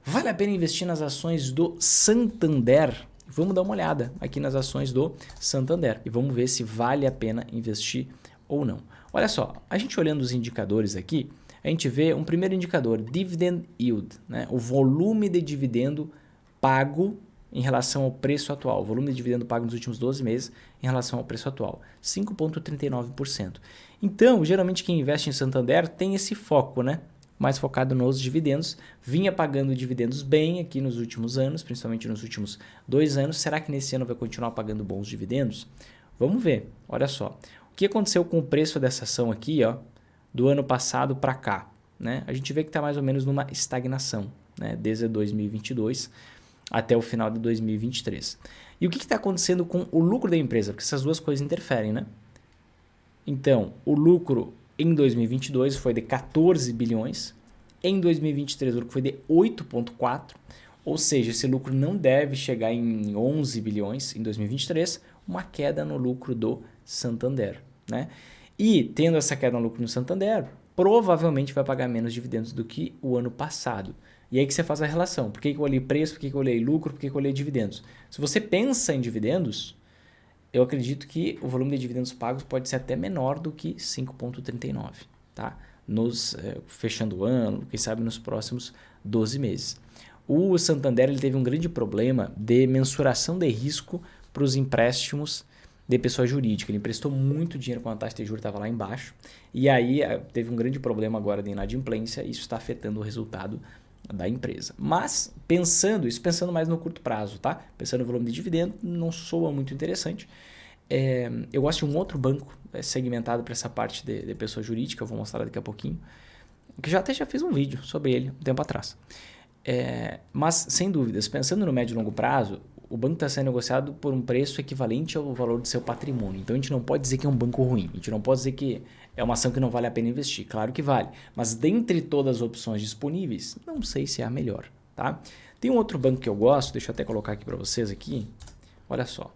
Vale a pena investir nas ações do Santander? Vamos dar uma olhada aqui nas ações do Santander e vamos ver se vale a pena investir ou não. Olha só, a gente olhando os indicadores aqui, a gente vê um primeiro indicador, Dividend Yield, né? O volume de dividendo pago em relação ao preço atual, o volume de dividendo pago nos últimos 12 meses em relação ao preço atual, 5,39%. Então, geralmente quem investe em Santander tem esse foco, né? Mais focado nos dividendos, vinha pagando dividendos bem aqui nos últimos anos, principalmente nos últimos 2 anos. Será que nesse ano vai continuar pagando bons dividendos? Vamos ver, olha só. O que aconteceu com o preço dessa ação aqui, ó, do ano passado para cá? Né? A gente vê que está mais ou menos numa estagnação, né? Desde 2022 até o final de 2023. E o que está acontecendo com o lucro da empresa? Porque essas duas coisas interferem, né? Então, o lucro em 2022 foi de 14 bilhões, em 2023 o lucro foi de 8,4, ou seja, esse lucro não deve chegar em 11 bilhões em 2023, uma queda no lucro do Santander, né? E tendo essa queda no lucro no Santander, provavelmente vai pagar menos dividendos do que o ano passado. E aí que você faz a relação. Por que eu olhei preço, por que eu olhei lucro, por que eu olhei dividendos? Se você pensa em dividendos, eu acredito que o volume de dividendos pagos pode ser até menor do que 5,39, tá? Fechando o ano, quem sabe nos próximos 12 meses. O Santander ele teve um grande problema de mensuração de risco para os empréstimos de pessoa jurídica. Ele emprestou muito dinheiro quando a taxa de juros estava lá embaixo e aí teve um grande problema agora de inadimplência e isso está afetando o resultado da empresa. Mas pensando mais no curto prazo, tá? Pensando no volume de dividendo, não soa muito interessante. Eu gosto de um outro banco segmentado para essa parte de pessoa jurídica, eu vou mostrar daqui a pouquinho, que já fiz um vídeo sobre ele um tempo atrás. Mas, sem dúvidas, pensando no médio e longo prazo, o banco está sendo negociado por um preço equivalente ao valor do seu patrimônio. Então, a gente não pode dizer que é um banco ruim. A gente não pode dizer que é uma ação que não vale a pena investir. Claro que vale. Mas, dentre todas as opções disponíveis, não sei se é a melhor. Tá? Tem um outro banco que eu gosto, deixa eu até colocar aqui para vocês aqui. Olha só.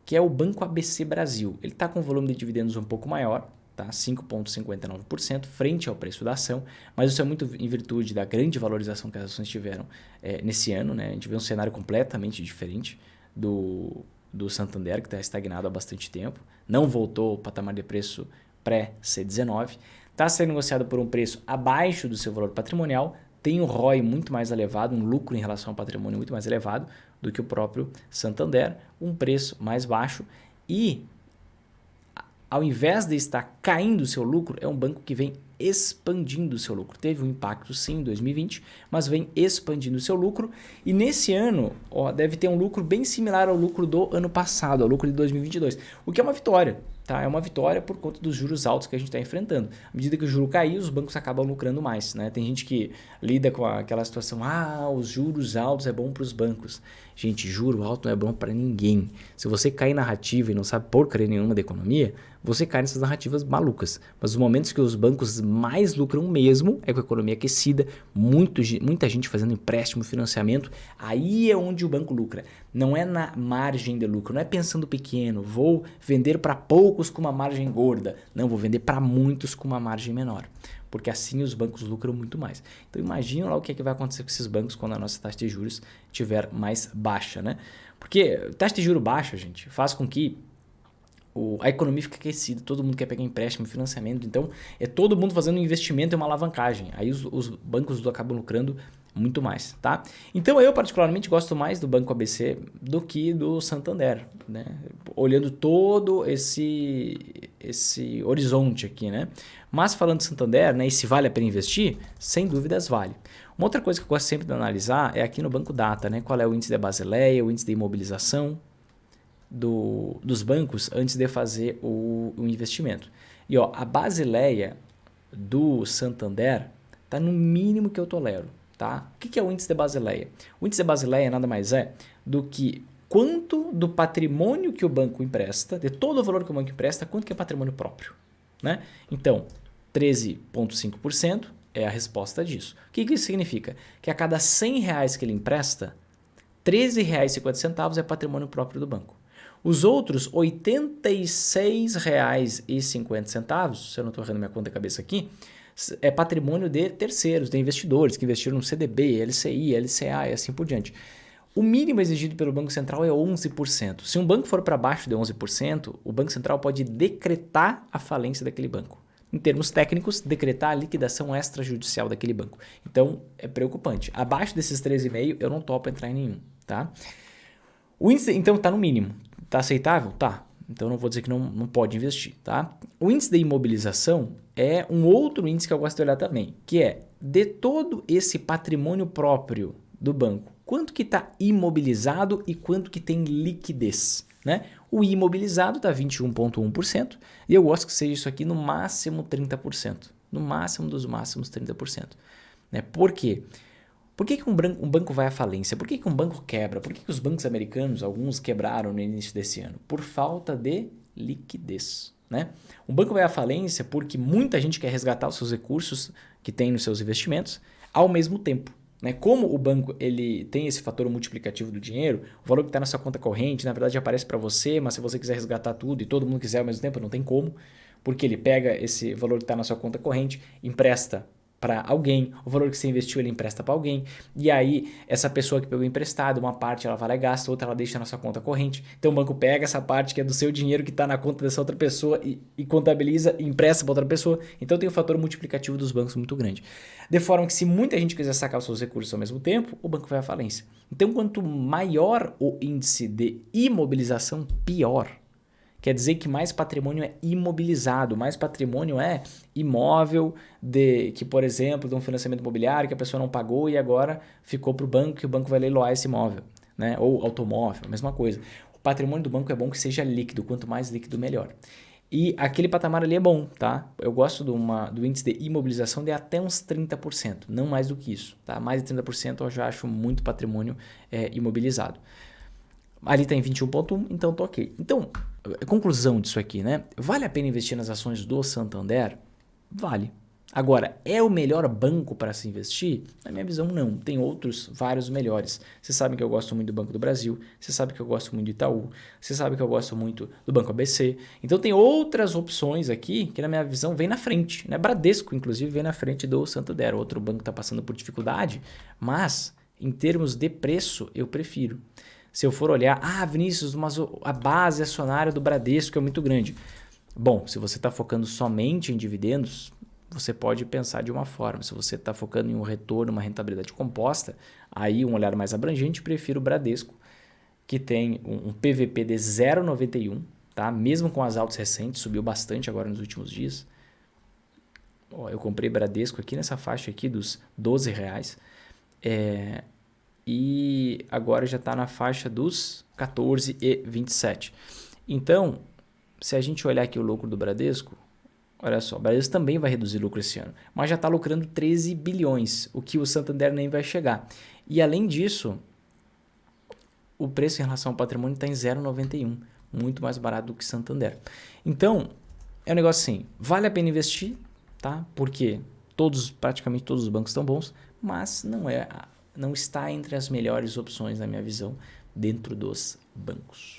Que é o Banco ABC Brasil. Ele está com um volume de dividendos um pouco maior, tá? 5,59% frente ao preço da ação, mas isso é muito em virtude da grande valorização que as ações tiveram nesse ano, né? A gente vê um cenário completamente diferente do Santander, que está estagnado há bastante tempo, não voltou ao patamar de preço pré-C19, está sendo negociado por um preço abaixo do seu valor patrimonial, tem um ROI muito mais elevado, um lucro em relação ao patrimônio muito mais elevado do que o próprio Santander, um preço mais baixo e ao invés de estar caindo o seu lucro, é um banco que vem expandindo o seu lucro. Teve um impacto sim em 2020, mas vem expandindo o seu lucro e nesse ano deve ter um lucro bem similar ao lucro do ano passado, ao lucro de 2022, o que é uma vitória. Tá? É uma vitória por conta dos juros altos que a gente está enfrentando. À medida que o juro cair, os bancos acabam lucrando mais. Né? Tem gente que lida com aquela situação, os juros altos é bom para os bancos. Gente, juro alto não é bom para ninguém. Se você cair na narrativa e não sabe porcaria nenhuma da economia, você cai nessas narrativas malucas. Mas os momentos que os bancos mais lucram mesmo é com a economia aquecida, muita gente fazendo empréstimo, financiamento, aí é onde o banco lucra. Não é na margem de lucro, não é pensando pequeno, vou vender para poucos com uma margem gorda. Não, vou vender para muitos com uma margem menor. Porque assim os bancos lucram muito mais. Então imagina lá o que vai acontecer com esses bancos quando a nossa taxa de juros estiver mais baixa, né? Porque taxa de juros baixa, gente, faz com que a economia fique aquecida, todo mundo quer pegar empréstimo, financiamento, então é todo mundo fazendo um investimento e uma alavancagem. Aí os bancos acabam lucrando muito mais, tá? Então eu particularmente gosto mais do Banco ABC do que do Santander, né? Olhando todo esse horizonte aqui, né? Mas falando de Santander, né, e se vale a pena investir, sem dúvidas vale. Uma outra coisa que eu gosto sempre de analisar é aqui no Banco Data, né? Qual é o índice da Basileia, o índice de imobilização dos bancos antes de fazer o investimento. E a Basileia do Santander está no mínimo que eu tolero. Tá? O que é o índice de Basileia? O índice de Basileia nada mais é do que quanto do patrimônio que o banco empresta, de todo o valor que o banco empresta, quanto que é patrimônio próprio. Né? Então, 13,5% é a resposta disso. O que isso significa? Que a cada R$100 que ele empresta, R$13,50 é patrimônio próprio do banco. Os outros R$ 86,50, se eu não estou errando minha conta de cabeça aqui, é patrimônio de terceiros, de investidores que investiram no CDB, LCI, LCA e assim por diante. O mínimo exigido pelo Banco Central é 11%. Se um banco for para baixo de 11%, o Banco Central pode decretar a falência daquele banco. Em termos técnicos, decretar a liquidação extrajudicial daquele banco. Então, é preocupante. Abaixo desses 13,5%, eu não topo entrar em nenhum, tá? O índice, então, está no mínimo. Está aceitável? Tá. Então, não vou dizer que não pode investir, tá? O índice de imobilização é um outro índice que eu gosto de olhar também, que é de todo esse patrimônio próprio do banco, quanto que está imobilizado e quanto que tem liquidez, né? O imobilizado está 21,1% e eu gosto que seja isso aqui no máximo 30%. No máximo dos máximos 30%. Né? Por quê? Por que um banco vai à falência? Por que um banco quebra? Por que os bancos americanos, alguns quebraram no início desse ano? Por falta de liquidez. Né? Um banco vai à falência porque muita gente quer resgatar os seus recursos que tem nos seus investimentos ao mesmo tempo. Né? Como o banco ele tem esse fator multiplicativo do dinheiro, o valor que está na sua conta corrente, na verdade aparece para você, mas se você quiser resgatar tudo e todo mundo quiser ao mesmo tempo, não tem como, porque ele pega esse valor que está na sua conta corrente, empresta para alguém, o valor que você investiu ele empresta para alguém, e aí essa pessoa que pegou emprestado, uma parte ela vai lá e gasta, outra ela deixa na sua conta corrente, então o banco pega essa parte que é do seu dinheiro que está na conta dessa outra pessoa e contabiliza e empresta para outra pessoa, então tem um fator multiplicativo dos bancos muito grande, de forma que se muita gente quiser sacar os seus recursos ao mesmo tempo, o banco vai à falência. Então quanto maior o índice de imobilização, pior. Quer dizer que mais patrimônio é imobilizado, mais patrimônio é imóvel que, por exemplo, de um financiamento imobiliário que a pessoa não pagou e agora ficou para o banco e o banco vai leiloar esse imóvel, né? Ou automóvel, a mesma coisa. O patrimônio do banco é bom que seja líquido, quanto mais líquido melhor. E aquele patamar ali é bom, tá? Eu gosto do índice de imobilização de até uns 30%, não mais do que isso, tá? Mais de 30% eu já acho muito patrimônio imobilizado. Ali está em 21,1, então tô ok. Então, conclusão disso aqui, né? Vale a pena investir nas ações do Santander? Vale. Agora, é o melhor banco para se investir? Na minha visão, não. Tem outros, vários melhores. Vocês sabem que eu gosto muito do Banco do Brasil, você sabe que eu gosto muito do Itaú, você sabe que eu gosto muito do Banco ABC. Então, tem outras opções aqui que, na minha visão, vem na frente. Né? Bradesco, inclusive, vem na frente do Santander. Outro banco que está passando por dificuldade, mas, em termos de preço, eu prefiro. Se eu for olhar, Vinícius, mas a base acionária do Bradesco é muito grande. Bom, se você está focando somente em dividendos, você pode pensar de uma forma. Se você está focando em um retorno, uma rentabilidade composta, aí um olhar mais abrangente, prefiro o Bradesco, que tem um PVP de 0,91, tá? Mesmo com as altas recentes, subiu bastante agora nos últimos dias. Eu comprei Bradesco aqui nessa faixa aqui dos R$12. E agora já está na faixa dos 14,27. Então, se a gente olhar aqui o lucro do Bradesco, olha só, o Bradesco também vai reduzir lucro esse ano, mas já está lucrando 13 bilhões, o que o Santander nem vai chegar. E além disso, o preço em relação ao patrimônio está em 0,91, muito mais barato do que Santander. Então, é um negócio assim, vale a pena investir, tá? Porque praticamente todos os bancos estão bons, mas não está entre as melhores opções, na minha visão, dentro dos bancos.